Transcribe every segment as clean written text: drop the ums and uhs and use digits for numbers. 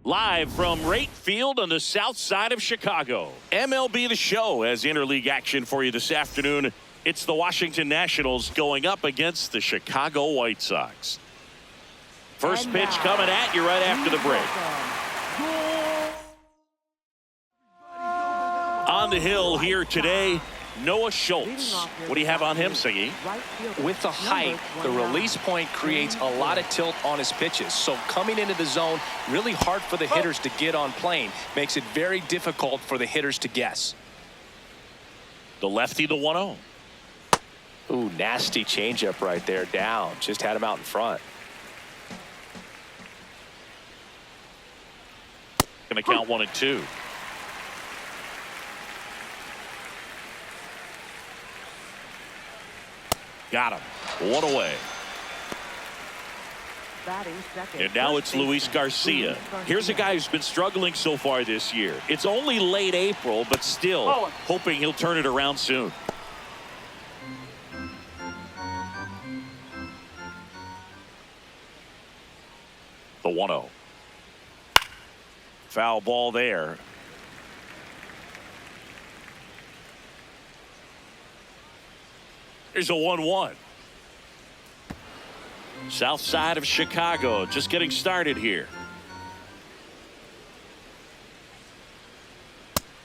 Live from Wright Field on the south side of Chicago. MLB The Show has interleague action for you this afternoon. It's the Washington Nationals going up against the Chicago White Sox. First pitch coming at you right after the break. On the hill here today, Noah Schultz. What do you have on him, Siggy? With the height, the release point creates a lot of tilt on his pitches. So coming into the zone, really hard for the hitters to get on plane. Makes it very difficult for the hitters to guess. The lefty, the 1-0. Ooh, nasty changeup right there, down. Just had him out in front. Going to count 1-2. Got him. One away. And now it's Luis Garcia. Here's a guy who's been struggling so far this year. It's only late April, but still hoping he'll turn it around soon. The 1-0. Foul ball there. Here's a 1-1. South side of Chicago, just getting started here.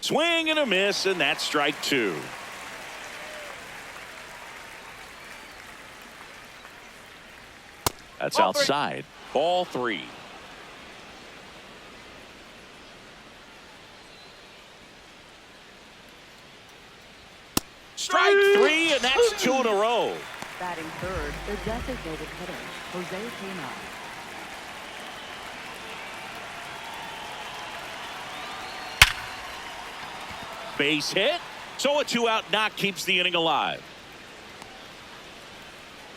Swing and a miss, and that's strike two. That's outside. Ball three. Strike three, and that's two in a row. Batting third, the designated hitter, Jose Pena. Base hit. So a two-out knock keeps the inning alive.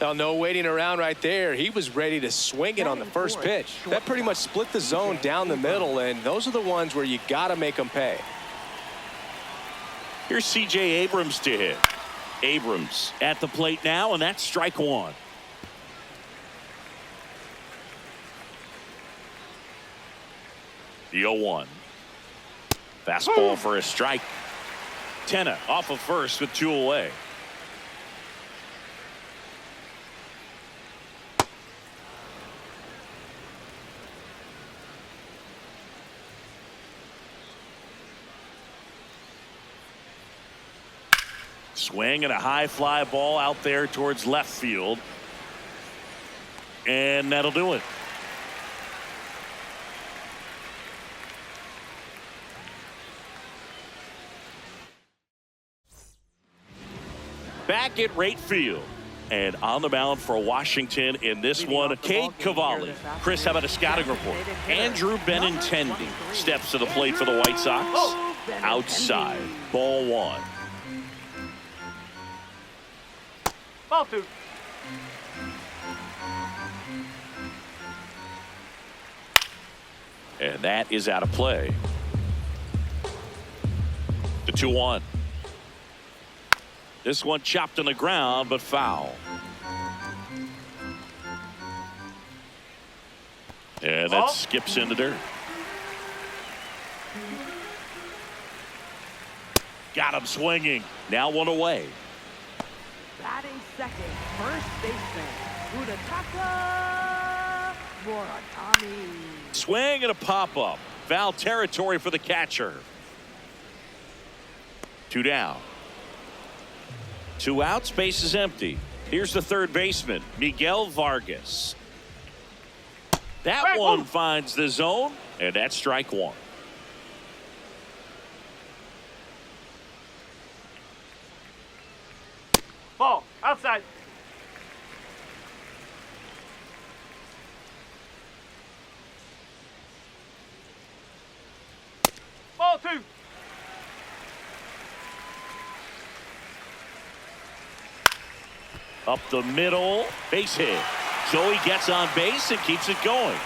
Now, no waiting around right there. He was ready to swing it on the first pitch. That pretty much split the zone down the middle, and those are the ones where you got to make them pay. Here's C.J. Abrams to hit. Abrams at the plate now, and that's strike one. The 0-1. Fastball for a strike. Tenna off of first with two away. Swing and a high fly ball out there towards left field. And that'll do it. Back at Wright Field. And on the mound for Washington in this one, Cade Cavalli. Chris, how about a scouting report? Andrew Benintendi steps to the plate for the White Sox. Outside. Ball one. Ball two. And that is out of play. The 2-1. This one chopped on the ground, but foul. And that skips in the dirt. Got him swinging. Now one away. Batting second, first baseman, Udetaka Muratami. Swing and a pop-up. Foul territory for the catcher. Two down. Two outs, base is empty. Here's the third baseman, Miguel Vargas. That one finds the zone, and that's strike one. Ball outside. Ball two. Up the middle, base hit. Joey gets on base and keeps it going.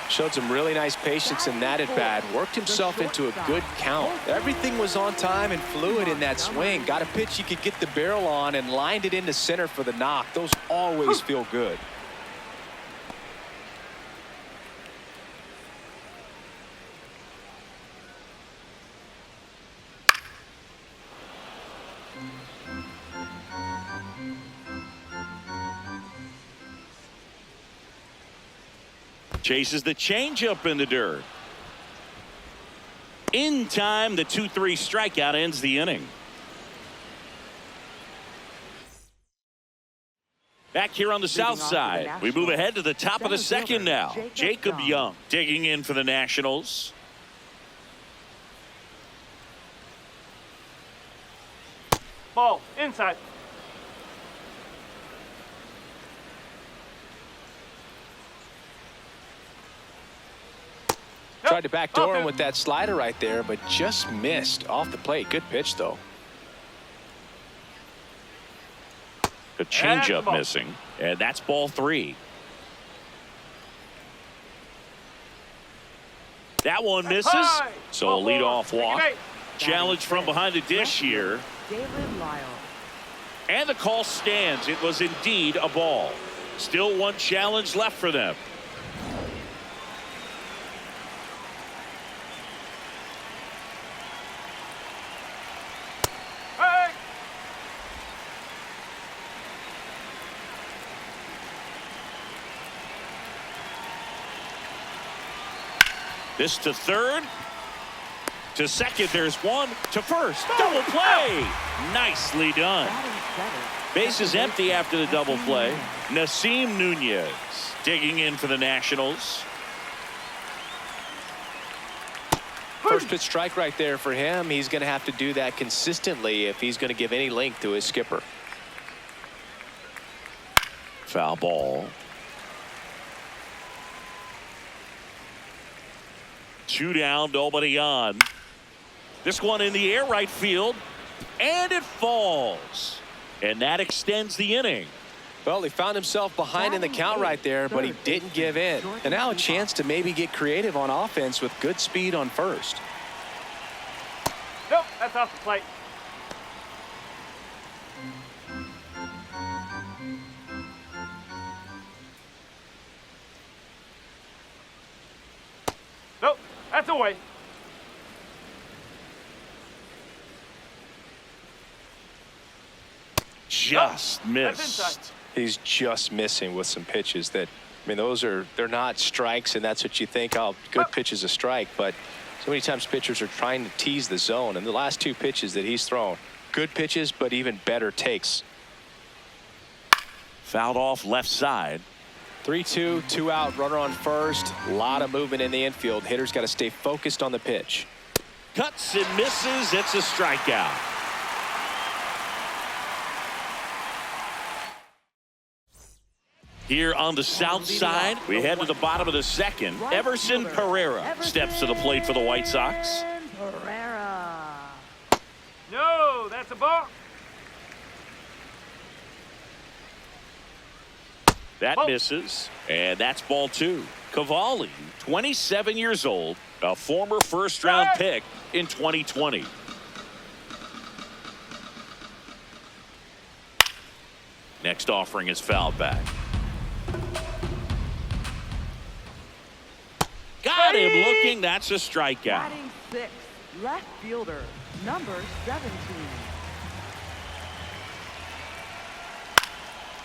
Showed some really nice patience in that at-bat. Worked himself into a good count. Everything was on time and fluid in that swing. Got a pitch he could get the barrel on and lined it into center for the knock. Those always feel good. Chases the changeup in the dirt. In time, the 2-3 strikeout ends the inning. Back here on the south side, we move ahead to the top of the second now. Jacob Young digging in for the Nationals. Ball, inside. Tried to backdoor him with that slider right there, but just missed off the plate. Good pitch, though. The changeup missing, and that's ball 3. That one misses, so a leadoff walk. Challenge from behind the dish here. And the call stands. It was indeed a ball. Still one challenge left for them. This to third. To second, there's one. To first. Double play. Nicely done. Bases empty after the double play. Nasim Nunez digging in for the Nationals. First pitch strike right there for him. He's going to have to do that consistently if he's going to give any length to his skipper. Foul ball. 2 down, nobody on. This one in the air, right field, and it falls. And that extends the inning. Well, he found himself behind in the count right there, but he didn't give in. And now a chance to maybe get creative on offense with good speed on first. Nope, that's off the plate. Nope, that's away. Just missed. He's just missing with some pitches that, I mean, they're not strikes, and that's what you think, oh, good pitch is a strike, but so many times pitchers are trying to tease the zone, and the last 2 pitches that he's thrown, good pitches, but even better takes. Fouled off left side. 3-2, 2 out, runner on first. A lot of movement in the infield. Hitter's got to stay focused on the pitch. Cuts and misses. It's a strikeout. Here on the south side, we head to the bottom of the second. Everson Pereira steps to the plate for the White Sox. No, that's a ball. That misses, and that's ball 2. Cavalli, 27 years old, a former first-round pick in 2020. Next offering is fouled back. Got him looking. That's a strikeout. Batting 6, left fielder, number 17.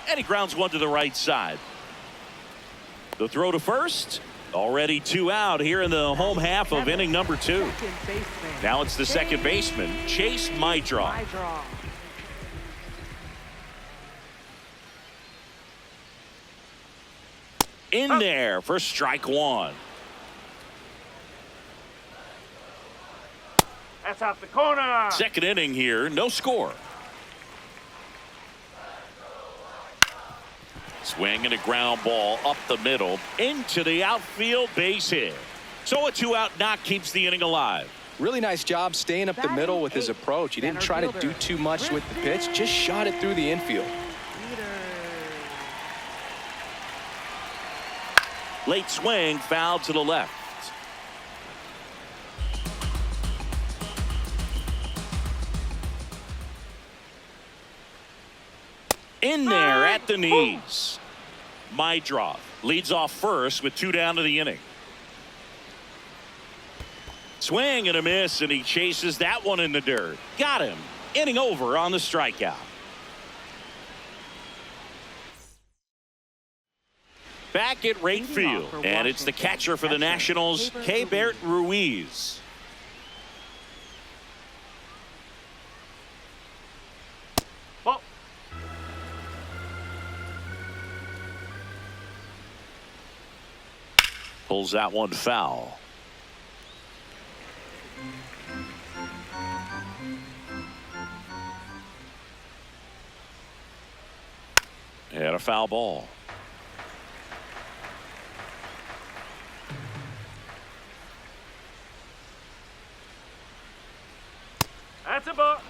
And he grounds one to the right side. The throw to first. Already 2 out here in the home half of inning number 2. Now it's the second baseman, Chase Mydroff. In there for strike 1. That's off the corner. Second inning here, no score. Swing and a ground ball up the middle into the outfield, base hit. So a 2-out knock keeps the inning alive. Really nice job staying up the middle with his approach. He didn't try to do too much with the pitch, just shot it through the infield. Late swing, foul to the left. In there at the knees. Mydroff leads off first with 2 down to the inning. Swing and a miss, and he chases that one in the dirt. Got him. Inning over on the strikeout. back at right field. And it's the catcher for the Nationals, Keibert Ruiz. Ball. Pulls that one foul. And a foul ball. That's a ball.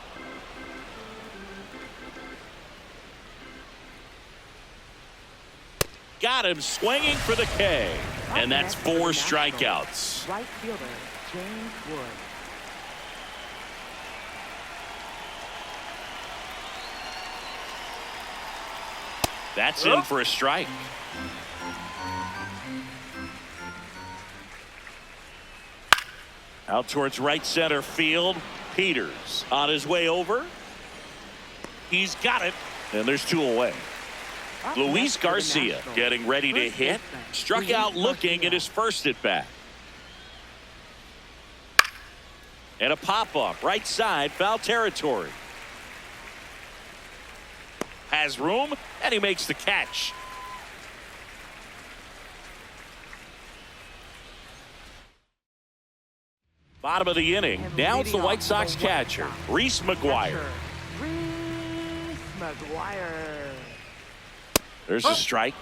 Got him swinging for the K. And that's 4 strikeouts. Right fielder, James Wood. That's in for a strike. Out towards right center field. Peters on his way over. He's got it. And there's 2 away. Luis Garcia getting ready to hit. Struck out looking at his first at bat. And a pop-up right side, foul territory. Has room, and he makes the catch. Bottom of the inning. Now it's the White Sox catcher, Reese McGuire. Reese McGuire. There's a strike.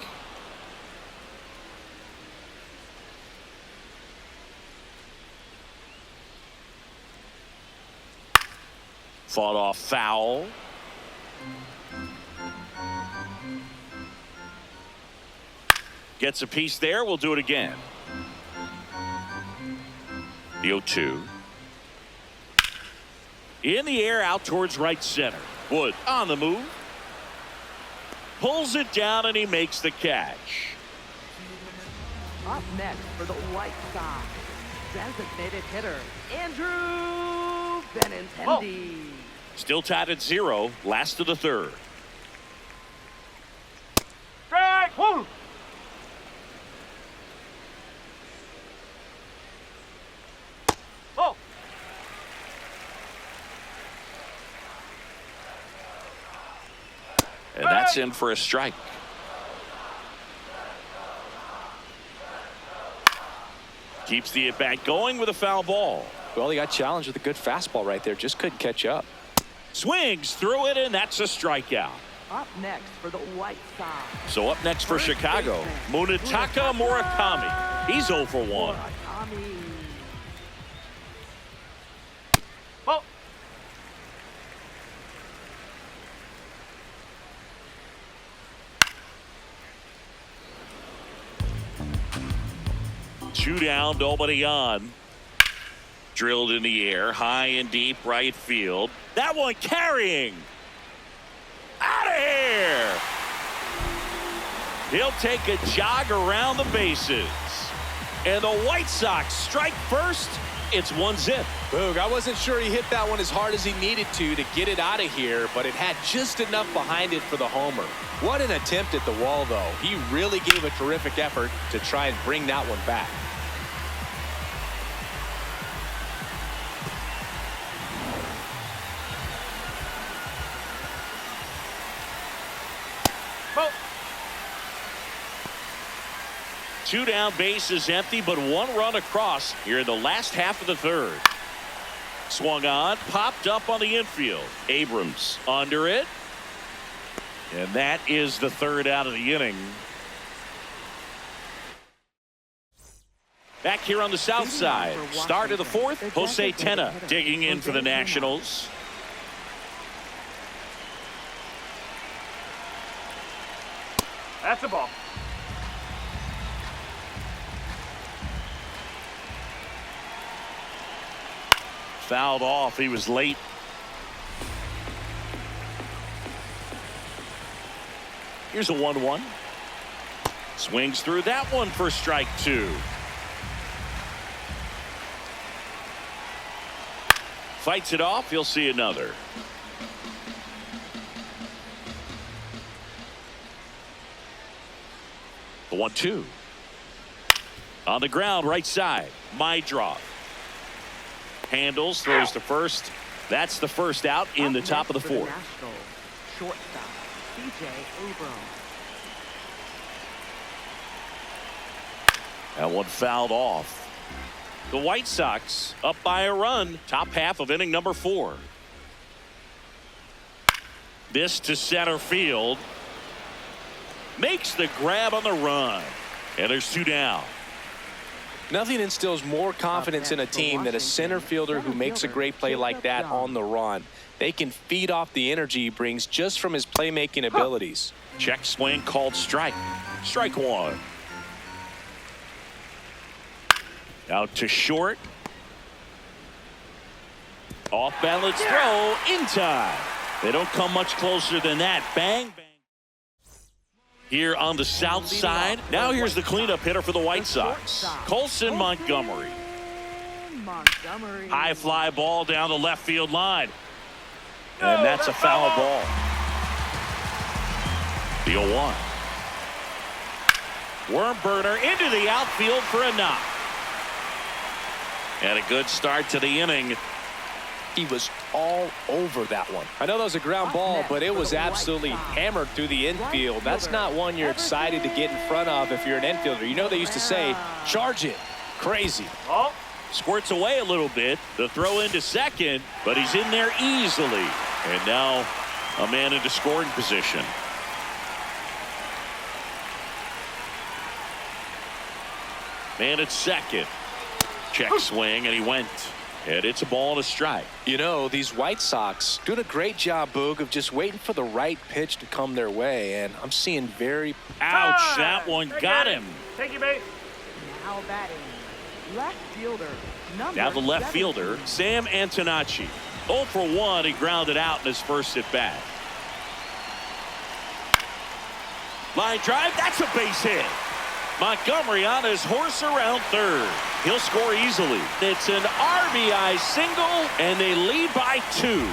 Fought off foul. Gets a piece there. We'll do it again. The 0-2. In the air out towards right center. Wood on the move. Pulls it down and he makes the catch. Up next for the White Sox, designated hitter, Andrew Benintendi. Still tied at 0. Last of the 3rd. Strike. Woo. Oh. And that's in for a strike. Keeps the at-bat going with a foul ball. Well, he got challenged with a good fastball right there. Just couldn't catch up. Swings through it, and that's a strikeout. Up next for the White Sox. So up next for Chicago, Munetaka Murakami. He's 0 for 1. Murakami. Ball. Two down, nobody on. Drilled in the air, high and deep right field. That one carrying. Out of here. He'll take a jog around the bases. And the White Sox strike first. It's 1-0. Boog, I wasn't sure he hit that one as hard as he needed to get it out of here, but it had just enough behind it for the homer. What an attempt at the wall, though. He really gave a terrific effort to try and bring that one back. Ball. 2 down, bases empty, but 1 run across here in the last half of the 3rd. Swung on, popped up on the infield. Abrams under it. And that is the 3rd out of the inning. Back here on the south side. Start of the 4th. Jose Tena digging in for the Nationals. That's a ball. Fouled off. He was late. Here's a 1-1. Swings through that one for strike 2. Fights it off. He'll see another. The 1-2. On the ground, right side. Mydroff. Handles, throws to first. That's the first out in the top of the fourth. Shortstop, C.J. Abrams. That one fouled off. The White Sox up by a run. Top half of inning number 4. This to center field. Makes the grab on the run. And there's 2 down. Nothing instills more confidence in a team than a center fielder who makes a great play like that on the run. They can feed off the energy he brings just from his playmaking abilities. Check swing called strike. Strike 1. Out to short. Off balance throw in time. They don't come much closer than that. Bang, bang. Here on the south side. Now here's the cleanup hitter for the White Sox. Colson Montgomery. High fly ball down the left field line. And that's a foul ball. The 0-1. Worm burner into the outfield for a knock. And a good start to the inning. He was all over that one. I know that was a ground ball, but it was absolutely hammered through the infield. That's not one you're excited to get in front of if you're an infielder. You know they used to say, charge it. Crazy. Oh. Squirts away a little bit. The throw into second, but he's in there easily. And now a man into scoring position. Man at second. Check swing, and he went. And it's a ball and a strike. You know, these White Sox doing a great job, Boog, of just waiting for the right pitch to come their way. And I'm seeing very... Ouch, that one got him. Take your base. Now batting, left fielder, number Now the left 70. fielder, Sam Antonacci. 0 for 1, he grounded out in his first at bat. Line drive, that's a base hit. Montgomery on his horse around third. He'll score easily. It's an RBI single, and they lead by 2.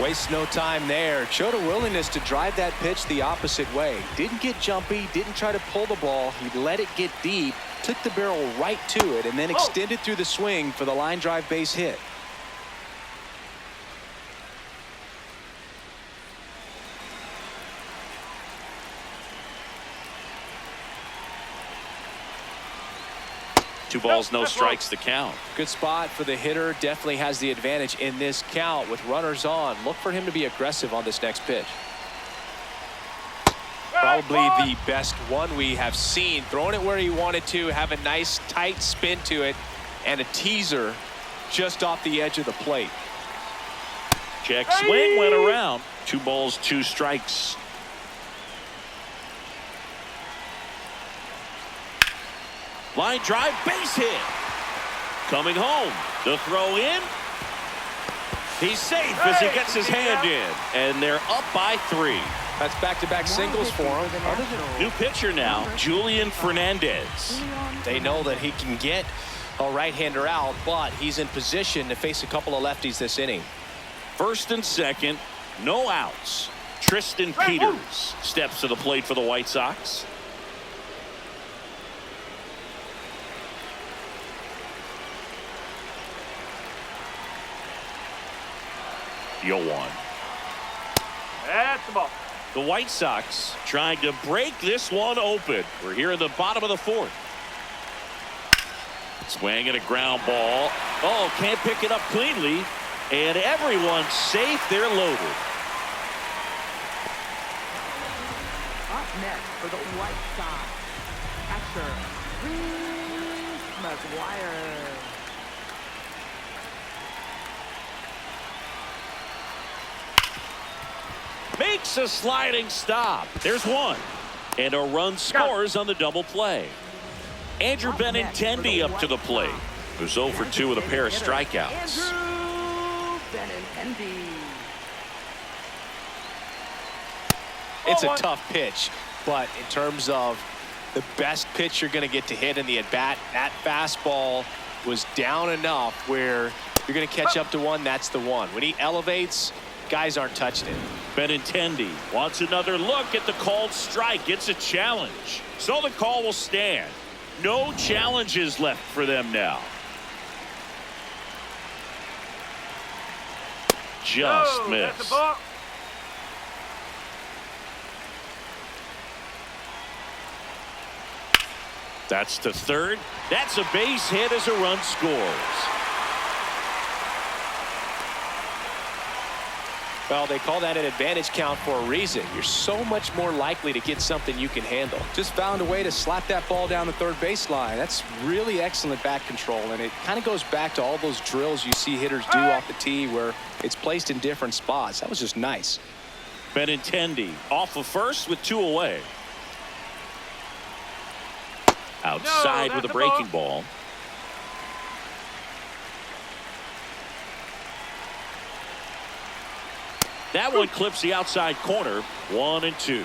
Waste no time there. Showed a willingness to drive that pitch the opposite way. Didn't get jumpy, didn't try to pull the ball. He let it get deep, took the barrel right to it, and then extended through the swing for the line drive base hit. Two balls, no strikes to count. Good spot for the hitter. Definitely has the advantage in this count with runners on. Look for him to be aggressive on this next pitch. Probably the best one we have seen. Throwing it where he wanted to, have a nice tight spin to it, and a teaser just off the edge of the plate. Check swing went around. 2 balls, 2 strikes. Line drive, base hit. Coming home. The throw in. He's safe as he gets his hand in. And they're up by 3. That's back-to-back singles for him. New pitcher now, Julian Fernandez. They know that he can get a right-hander out, but he's in position to face a couple of lefties this inning. First and second, no outs. Tristan Peters steps to the plate for the White Sox. The 0-1. That's the ball. The White Sox trying to break this one open. We're here in the bottom of the 4th. Swing and a ground ball. Oh, can't pick it up cleanly. And everyone's safe. They're loaded. Up next for the White Sox, catcher, Reese McGuire. Makes a sliding stop. There's 1. And a run scores on the double play. Andrew Benintendi up to the plate. Who's 0 for 2 with a pair of strikeouts. Andrew Benintendi. It's a tough pitch, but in terms of the best pitch you're going to get to hit in the at-bat, that fastball was down enough where you're going to catch up to one. That's the one. When he elevates, Guys aren't touching it. Benintendi wants another look at the called strike. It's a challenge. So the call will stand. No challenges left for them now. Just missed. That's a ball. That's to third. That's a base hit as a run scores. Well, they call that an advantage count for a reason. You're so much more likely to get something you can handle. Just found a way to slap that ball down the third baseline. That's really excellent bat control, and it kind of goes back to all those drills you see hitters do off the tee where it's placed in different spots. That was just nice. Benintendi off of first with 2 away. Outside with a breaking ball. That one clips the outside corner. 1-2.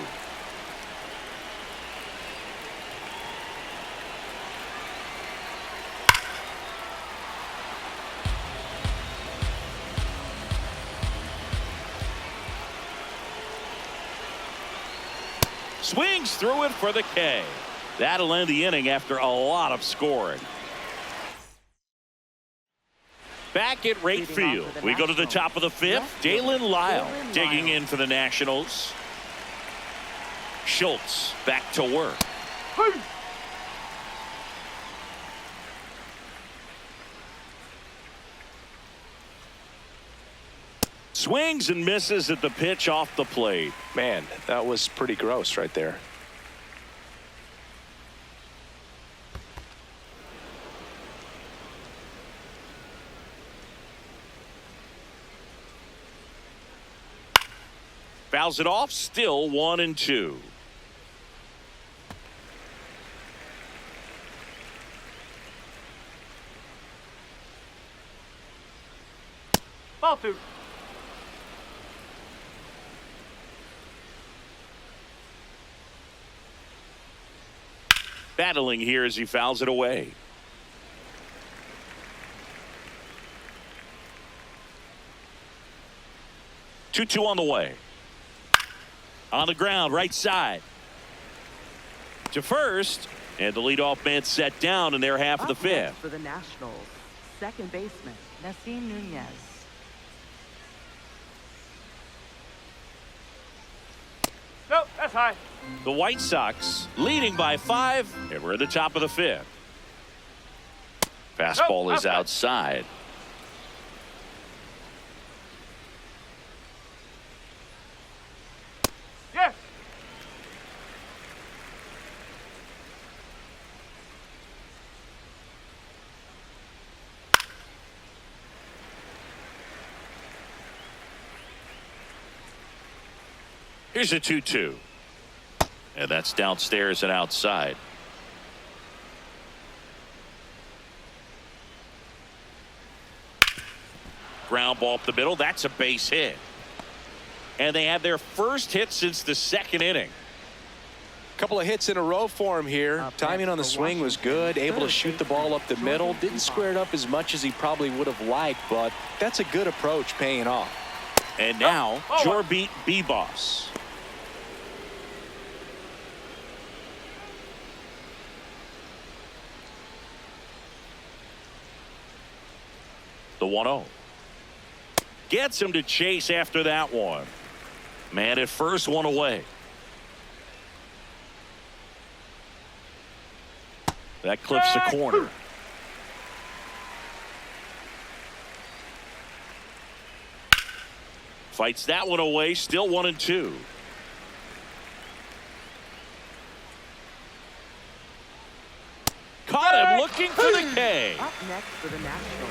Swings through it for the K. That'll end the inning after a lot of scoring. Back at right field, we go to the top of the 5th. Dalen Lyle digging in for the Nationals. Schultz back to work. Swings and misses at the pitch off the plate. Man, that was pretty gross right there. Fouls it off, still 1-2. Ball 2. Battling here as he fouls it away. Two on the way. On the ground, right side. To first, and the leadoff man set down in their half of the 5th. For the Nationals, second baseman Nassim Nunez. Nope, that's high. The White Sox leading by 5, and we're at the top of the 5th. Fastball is outside. Yes. Here's a 2-2. And that's downstairs and outside. Ground ball up the middle. That's a base hit. And they had their first hit since the 2nd inning. Couple of hits in a row for him here. Timing on the swing was good. Able to shoot the ball up the middle. Didn't square it up as much as he probably would have liked, but that's a good approach paying off. And now, Jorbit Bebos. The 1-0. Gets him to chase after that one. Man at first, 1 away. That clips the corner. Fights that one away, still 1-2. Caught him looking for the K. Up next for the Nationals,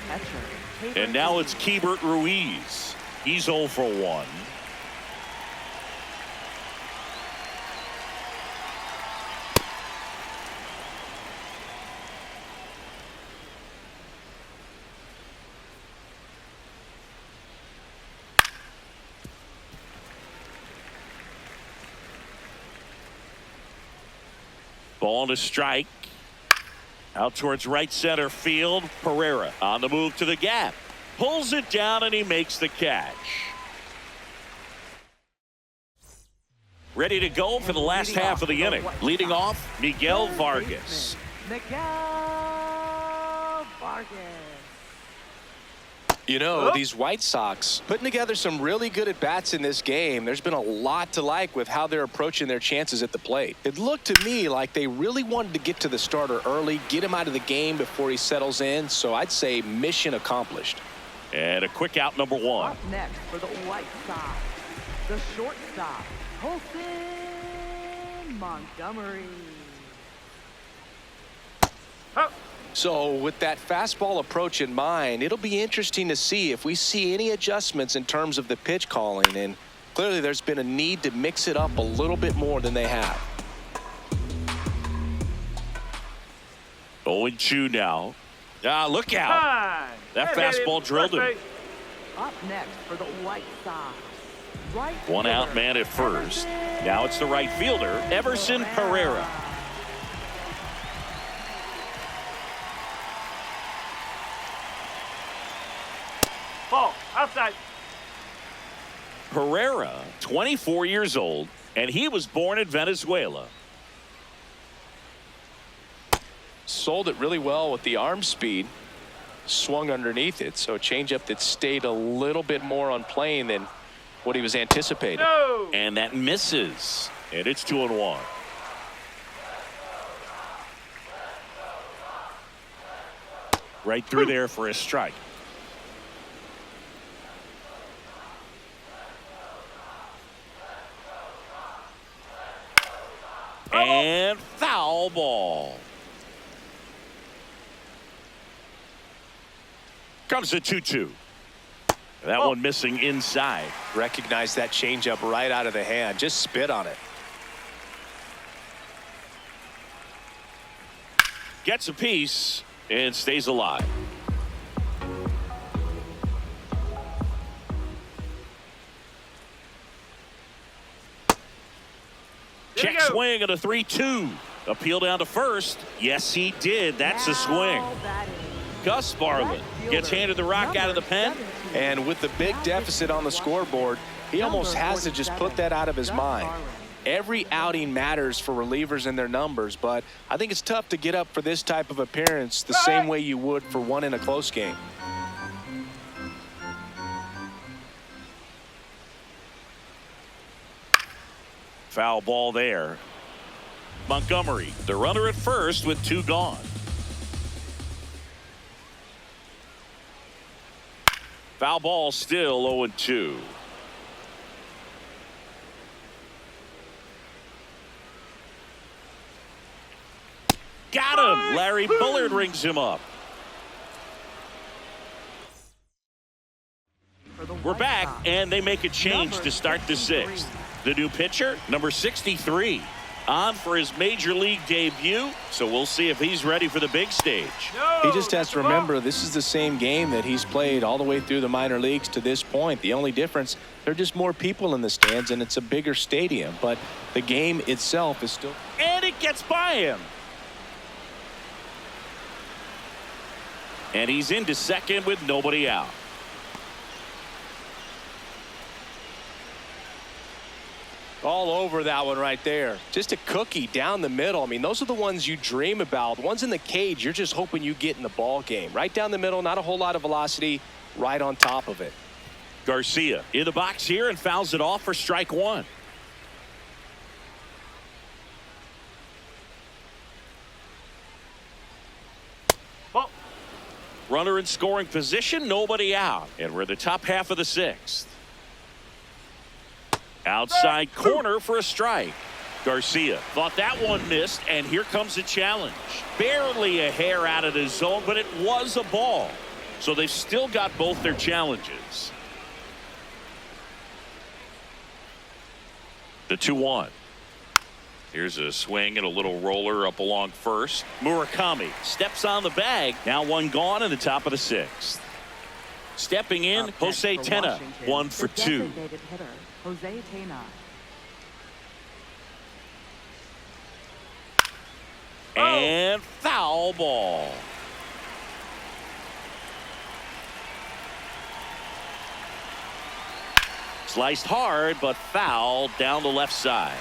catcher. And now it's Keibert Ruiz. He's 0 for 1. Ball to strike. Out towards right center field. Pereira on the move to the gap. Pulls it down and he makes the catch. Ready to go for the last half of the inning. Leading off, Miguel Vargas. Miguel Vargas. You know, these White Sox putting together some really good at-bats in this game. There's been a lot to like with how they're approaching their chances at the plate. It looked to me like they really wanted to get to the starter early, get him out of the game before he settles in. So I'd say mission accomplished. And a quick out, number one. Up next for the White Sox, the shortstop, Colson Montgomery. So with that fastball approach in mind, it'll be interesting to see if we see any adjustments in terms of the pitch calling. And clearly there's been a need to mix it up a little bit more than they have. 0-2 now. Look out. That fastball drilled him. Up next for the White Sox, right One out fielder, man at first. Now it's the right fielder, Everson Pereira. Ball, outside. Pereira, 24 years old, and he was born in Venezuela. Sold it really well with the arm speed. Swung underneath it, so a changeup that stayed a little bit more on plane than what he was anticipating. No. And that misses. And it's 2-1. Right through there for a strike. And foul ball. Comes the 2-2. That one missing inside. Recognize that changeup right out of the hand. Just spit on it. Gets a piece and stays alive. Check swing at a 3-2. Appeal down to first. Yes, he did. That's a swing. Gus Barlin gets handed the rock out of the pen. And with the big deficit on the scoreboard, he almost has to just put that out of his mind. Every outing matters for relievers and their numbers, but I think it's tough to get up for this type of appearance the same way you would for one in a close game. Foul ball there. Montgomery, the runner at first with two gone. Foul ball still 0-2. Got him. Larry Bullard rings him up. We're back, and they make a change to start the sixth. The new pitcher, number 63, on for his major league debut, so we'll see if he's ready for the big stage. He just has to remember this is the same game that he's played all the way through the minor leagues to this point. The only difference, there are just more people in the stands, and it's a bigger stadium, but the game itself is still... And it gets by him. And he's into second with nobody out. All over that one right there. Just a cookie down the middle. I mean, those are the ones you dream about. The ones in the cage, you're just hoping you get in the ball game. Right down the middle, not a whole lot of velocity, right on top of it. Garcia in the box here and fouls it off for strike one. Ball. Runner in scoring position, nobody out. And we're the top half of the sixth. Outside corner for a strike. Garcia thought that one missed, and here comes the challenge. Barely a hair out of the zone, but it was a ball. So they've still got both their challenges. The 2-1. Here's a swing and a little roller up along first. Murakami steps on the bag. Now one gone in the top of the sixth. Stepping in, Jose Tena, 1 for 2. Jose Tena. And foul ball. Sliced hard, but foul down the left side.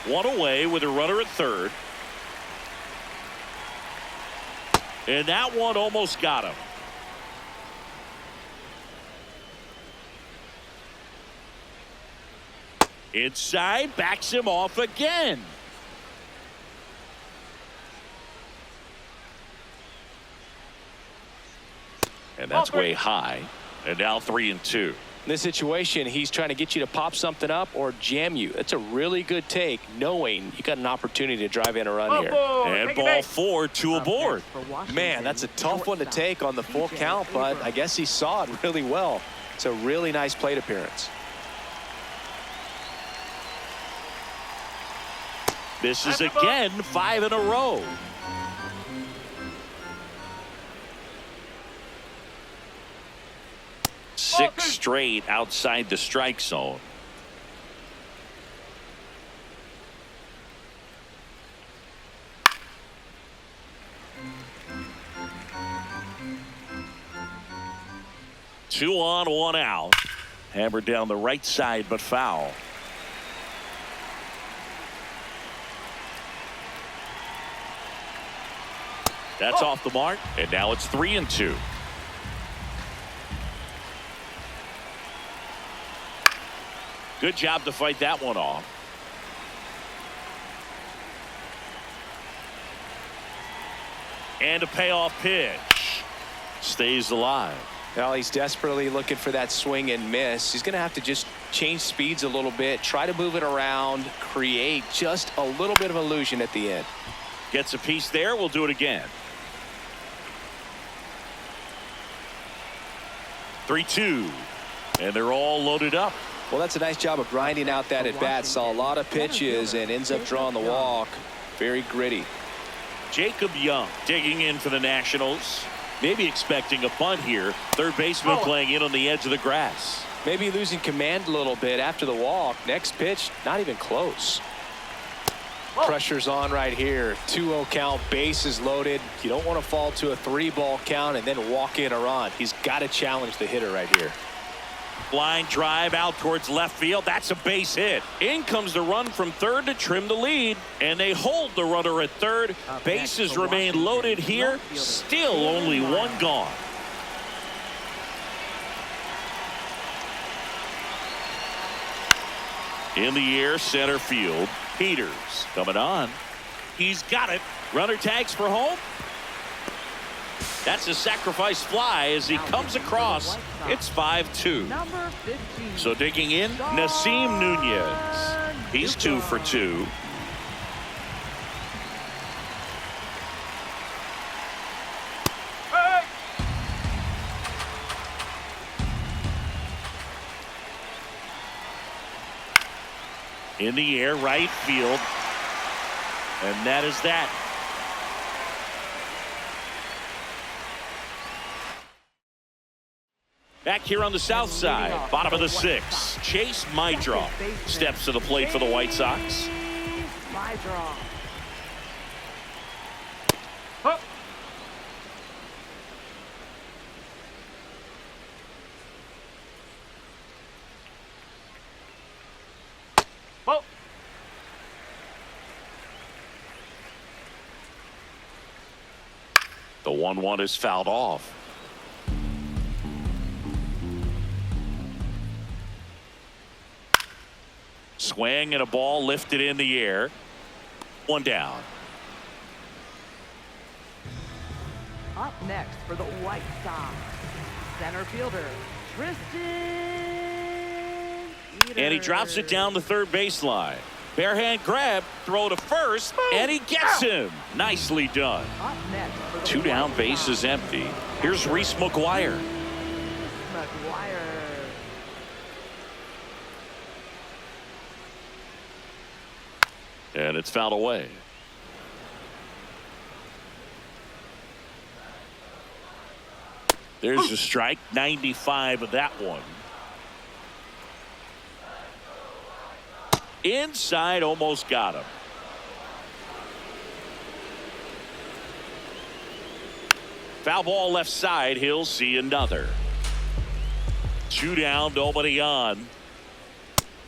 One away with a runner at third. And that one almost got him. Inside, backs him off again. And that's way high. And now 3-2. In this situation, he's trying to get you to pop something up or jam you. That's a really good take, knowing you got an opportunity to drive in a run here. And ball 4, 2 aboard. Man, that's a tough one to take on the full count, but I guess he saw it really well. It's a really nice plate appearance. Misses again, 5 in a row. Six straight outside the strike zone. Two on, one out. Hammered down the right side, but foul. That's off the mark, and now it's 3-2. Good job to fight that one off. And a payoff pitch. Stays alive. Well, he's desperately looking for that swing and miss. He's going to have to just change speeds a little bit, try to move it around, create just a little bit of illusion at the end. Gets a piece there. We'll do it again. 3-2. And they're all loaded up. Well, that's a nice job of grinding out that at bat. Saw a lot of pitches and ends up drawing the walk. Very gritty. Jacob Young digging in for the Nationals. Maybe expecting a bunt here. Third baseman playing in on the edge of the grass. Maybe losing command a little bit after the walk. Next pitch, not even close. Pressure's on right here. 2-0 count, bases loaded. You don't want to fall to a 3-ball count and then walk in a run. He's got to challenge the hitter right here. Line drive out towards left field. That's a base hit. In comes the run from third to trim the lead. And they hold the runner at third. Bases remain loaded here. Still only one gone. In the air, center field. Peters coming on. He's got it. Runner tags for home. That's a sacrifice fly as he comes across. It's 5-2. So digging in, Nasim Nunez. He's 2 for 2. In the air, right field. And that is that. Back here on the south side, bottom of the 6th, Chase Mydroff steps to the plate for the White Sox. The 1-1 is fouled off. Swing and a ball lifted in the air. One down. Up next for the White Sox, center fielder Tristan Eater. And he drops it down the third baseline. Bare hand grab, throw to first, and he gets him. Nicely done. Up next for the 2 down, White base Sox, is empty. Here's Reese McGuire. McGuire. And it's fouled away. There's a strike, 95 of that one. Inside, almost got him. Foul ball left side, he'll see another. 2 down, nobody on.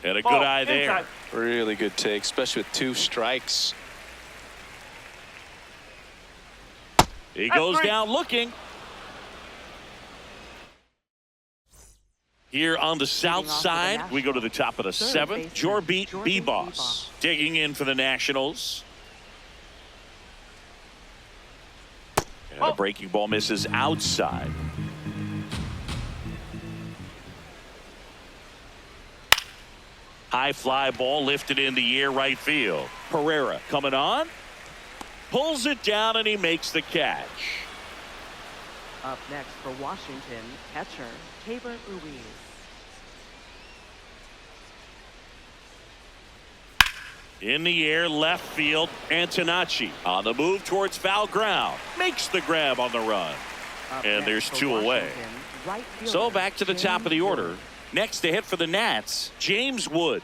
And a Ball, good eye there. inside. Really good take, especially with 2 strikes. He That's goes 3. down looking. Here on the south off for the side, we go to the top of the Third 7th. baseman, Jorbeat Jorbeat B-Boss digging in for the Nationals. And a breaking ball misses outside. High fly ball lifted in the air right field. Pereira coming on. Pulls it down and he makes the catch. Up next for Washington, catcher Tabor Ruiz. In the air, left field, Antonacci on the move towards foul ground. Makes the grab on the run. Up And next there's for 2 away. Washington, right So fielder back to the top of the James order. Wood. Next to hit for the Nats, James Wood.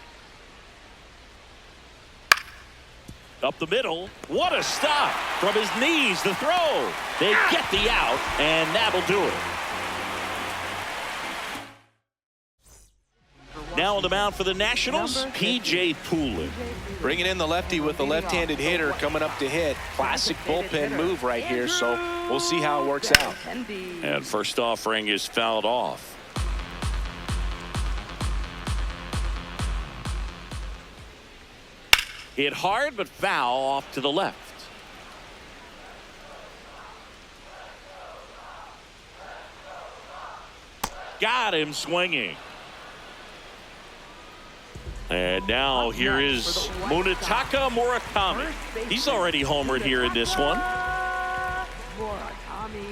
Up the middle. What a stop. From his knees, the throw. They get the out, and that'll do it. Now on the mound for the Nationals, P.J. Poulin. Bringing in the lefty with the left-handed hitter coming up to hit. Classic bullpen move right here, so we'll see how it works out. And first offering is fouled off. Hit hard, but foul off to the left. Got him swinging. And now here is Munetaka Murakami. He's already homered here in this one. Murakami.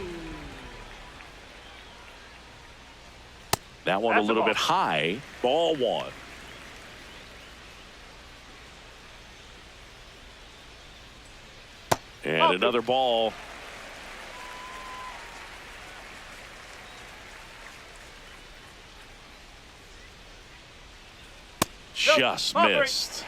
That one a little bit high. Ball 1. And another ball. Just missed.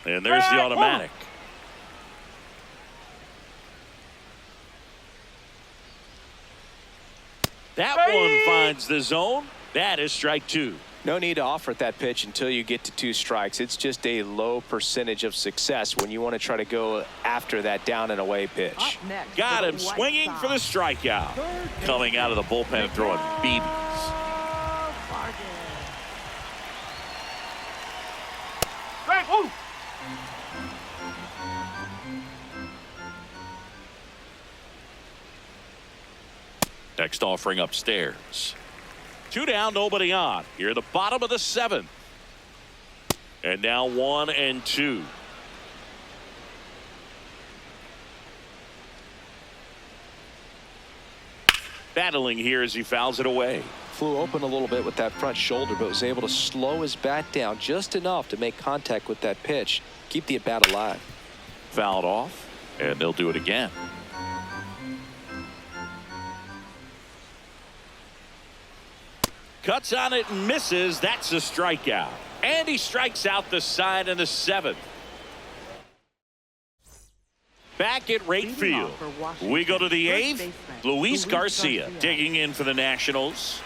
And there's the automatic. That one finds the zone. That is strike 2. No need to offer that pitch until you get to 2 strikes. It's just a low percentage of success when you want to try to go after that down and away pitch. Up next Got for him the White swinging for the Sox, strikeout. Coming out of the bullpen and throwing BBs. Vargas. Strike. Woo. Next offering upstairs. 2 down, nobody on. Here at the bottom of the 7th. And now 1 and 2. Battling here as he fouls it away. Flew open a little bit with that front shoulder, but was able to slow his bat down just enough to make contact with that pitch. Keep the at-bat alive. Fouled off, and they'll do it again. Cuts on it and misses. That's a strikeout. And he strikes out the side in the 7th. Back at right field. We go to the 8th. Luis Garcia digging in for the Nationals.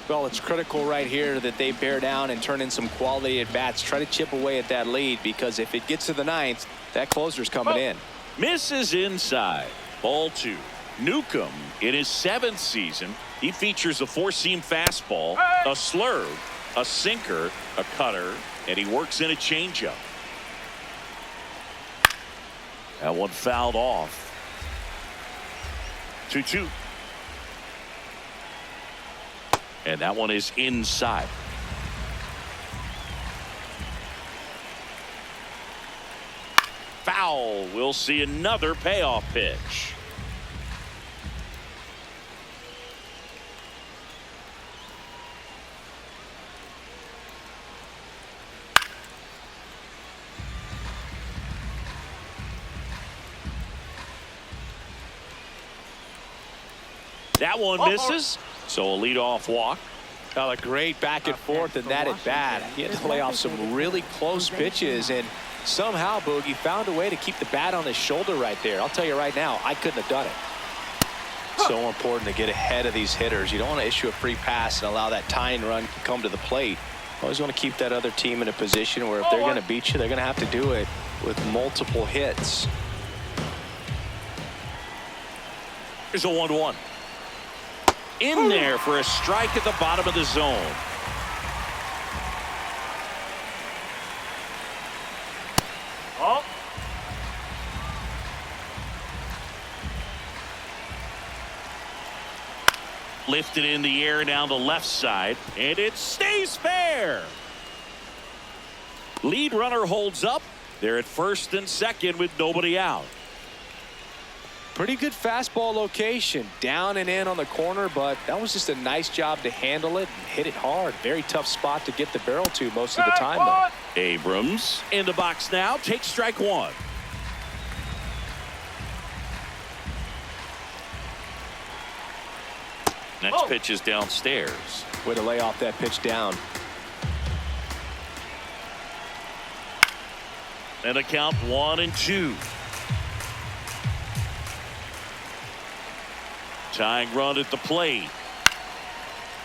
Well, it's critical right here that they bear down and turn in some quality at bats. Try to chip away at that lead, because if it gets to the 9th, that closer's coming in. Misses inside. Ball 2. Newcomb in his 7th season. He features a 4-seam fastball, a slurve, a sinker, a cutter, and he works in a changeup. That one fouled off. 2-2. And that one is inside. Foul. We'll see another payoff pitch. That one misses. So a leadoff walk. Well, a great back and forth in that at bat. He had to lay off some really close pitches, and somehow Boogie found a way to keep the bat on his shoulder right there. I'll tell you right now, I couldn't have done it. So important to get ahead of these hitters. You don't want to issue a free pass and allow that tying run to come to the plate. Always want to keep that other team in a position where if they're going to beat you, they're going to have to do it with multiple hits. Here's a 1-1. In there for a strike at the bottom of the zone. Oh. Lifted in the air down the left side, and it stays fair. Lead runner holds up. They're at first and second with nobody out. Pretty good fastball location, down and in on the corner, but that was just a nice job to handle it and hit it hard. Very tough spot to get the barrel to most of the time, though. Abrams in the box now, takes strike one. Next pitch is downstairs. Way to lay off that pitch down. And a count 1-2. Tying run at the plate.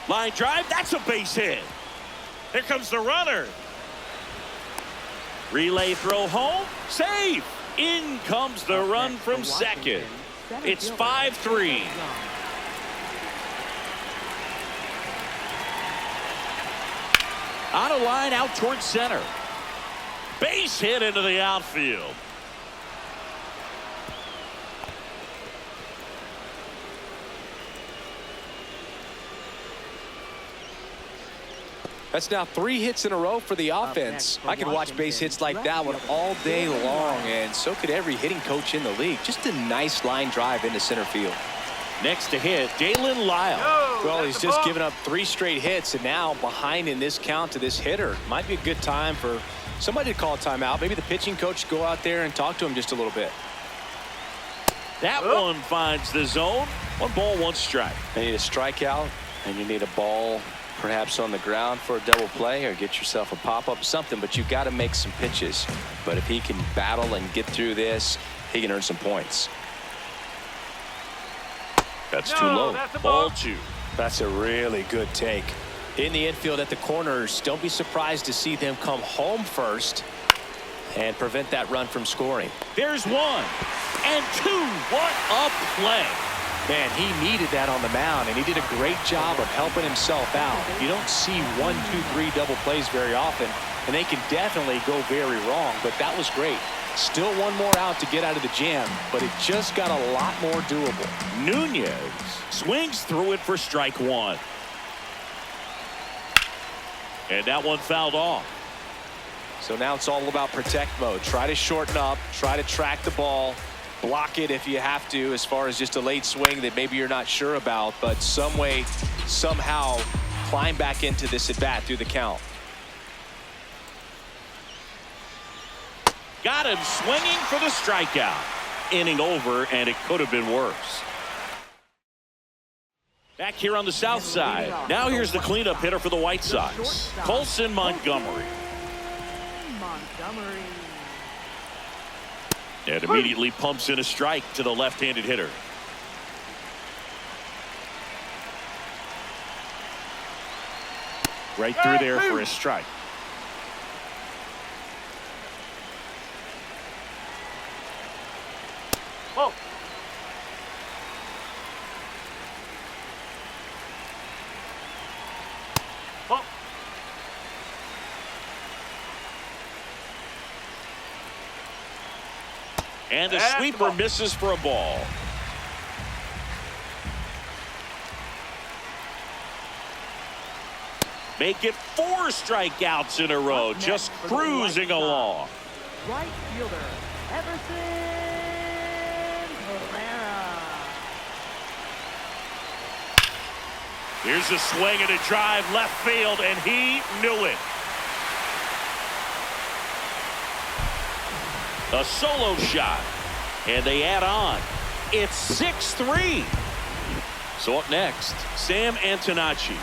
Line drive, that's a base hit. Here comes the runner. Relay throw home, safe. In comes the run from second. It's 5-3. On a line out towards center. Base hit into the outfield. That's now 3 hits in a row for the offense. I could watch base hits like that one all day long, and so could every hitting coach in the league. Just a nice line drive into center field. Next to hit, Dalen Lyle. Well, he's just given up 3 straight hits, and now behind in this count to this hitter. Might be a good time for somebody to call a timeout. Maybe the pitching coach go out there and talk to him just a little bit. That one finds the zone. 1 ball, 1 strike. You need a strikeout, and you need a ball perhaps on the ground for a double play, or get yourself a pop-up, something, but you got to make some pitches. But if he can battle and get through this, he can earn some points. That's too low. Ball 2. That's a really good take. In the infield at the corners, don't be surprised to see them come home first and prevent that run from scoring. There's 1 and 2. What a play. Man, he needed that on the mound, and he did a great job of helping himself out. You don't see 1, 2, 3 double plays very often, and they can definitely go very wrong, but that was great. Still 1 more out to get out of the jam, but it just got a lot more doable. Nunez swings through it for strike 1. And that one fouled off. So now it's all about protect mode. Try to shorten up, try to track the ball, block it if you have to, as far as just a late swing that maybe you're not sure about, but some way, somehow climb back into this at bat through the count. Got him swinging for the strikeout. Inning over, and it could have been worse. Back here on the south side. Now here's the cleanup hitter for the White Sox, Colson Montgomery. And immediately pumps in a strike to the left-handed hitter. Right through there for a strike. Whoa. Whoa. And the sweeper misses for a ball. Make it 4 strikeouts in a row, just cruising along. Right fielder, Everson Herrera. Here's a swing and a drive left field, and he knew it. A solo shot, and they add on. It's 6-3. So up next, Sam Antonacci.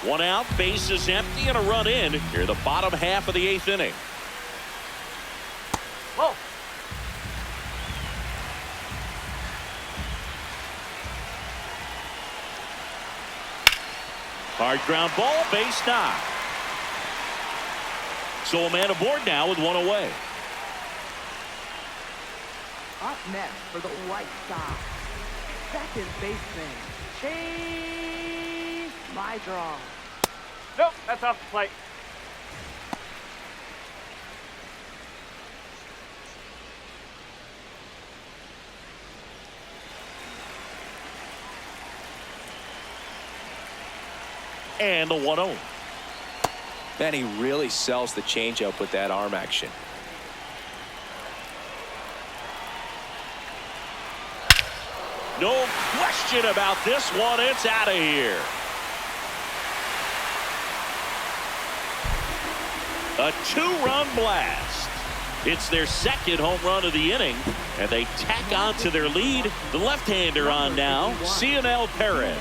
One out, base is empty, and a run in here the bottom half of the 8th inning. Oh. Hard ground ball, base knock. So a man aboard now with one away. Up next for the White Sox, second baseman, Chase Mydron. Nope, that's off the plate. And the 1-0. Man, he really sells the changeup with that arm action. No question about this one. It's out of here. A 2-run blast. It's their second home run of the inning, and they tack on to their lead. The left-hander on now, Cionel Perez.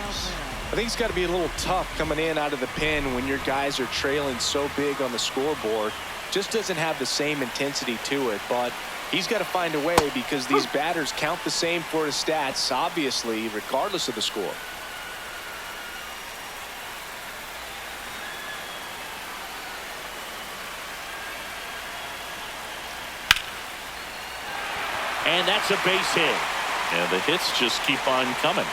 I think it's got to be a little tough coming in out of the pen when your guys are trailing so big on the scoreboard. Just doesn't have the same intensity to it, but he's got to find a way because these batters count the same for his stats, obviously, regardless of the score. And that's a base hit. And the hits just keep on coming.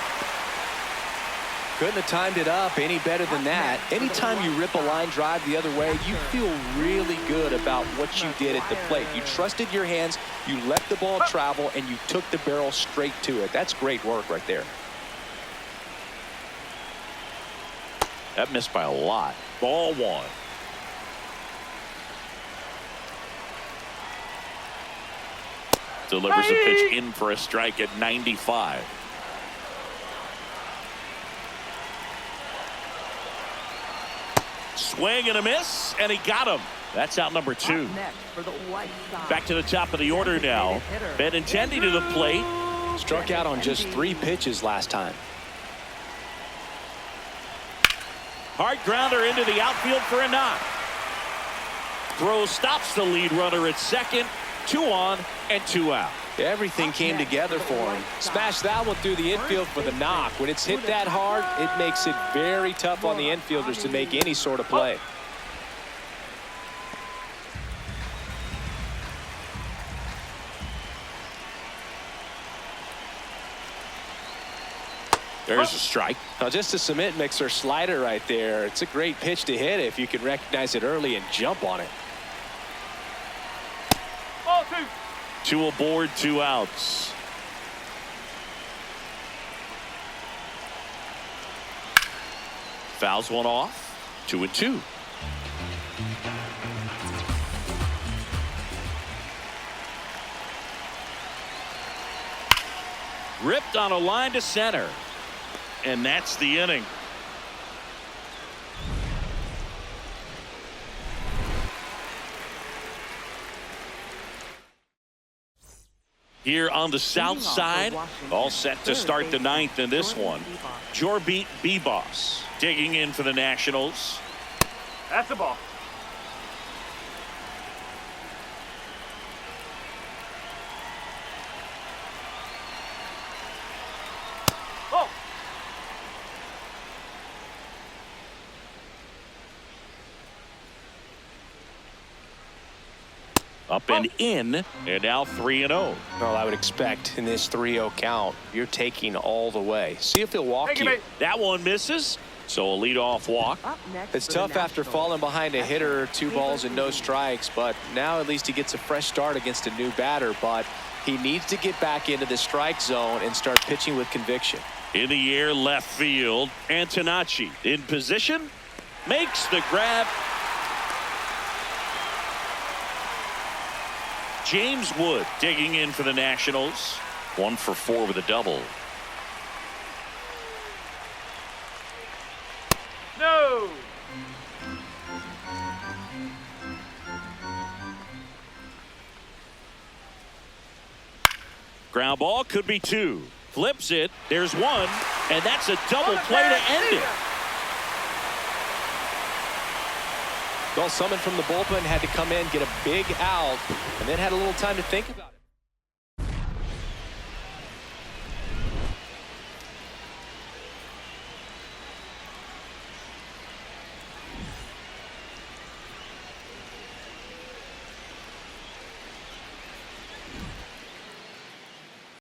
Couldn't have timed it up any better than that. Anytime you rip a line drive the other way, you feel really good about what you did at the plate. You trusted your hands, you let the ball travel, and you took the barrel straight to it. That's great work right there. That missed by a lot. Ball 1. Delivers a pitch in for a strike at 95. Swing and a miss, and he got him. That's out number 2. Back to the top of the order now. Benintendi to the plate. Struck out on just 3 pitches last time. Hard grounder into the outfield for a knock. Throw stops the lead runner at second. 2 on and 2 out. Everything came together for him. Smashed that one through the infield for the knock. When it's hit that hard, it makes it very tough on the infielders to make any sort of play. There's a strike. Now just a cement mixer slider right there. It's a great pitch to hit if you can recognize it early and jump on it. Ball 2. 2 aboard, 2 outs. Fouls one off. 2-2. Ripped on a line to center. And that's the inning. Here on the south side, all set to start the 9th in this one. Jorbeat Beboss digging in for the Nationals. That's the ball. Oh. Up and in, and now 3-0. Well, I would expect in this 3-0 count, you're taking all the way. See if he'll walk you. That one misses, so a leadoff walk. It's tough after falling behind a hitter, 2 balls and no strikes, but now at least he gets a fresh start against a new batter, but he needs to get back into the strike zone and start pitching with conviction. In the air, left field, Antonacci in position, makes the grab. James Wood digging in for the Nationals. 1 for 4 with a double. No. Ground ball could be 2. Flips it. There's 1. And that's a double play to end it. Well, someone from the bullpen had to come in, get a big out, and then had a little time to think about it.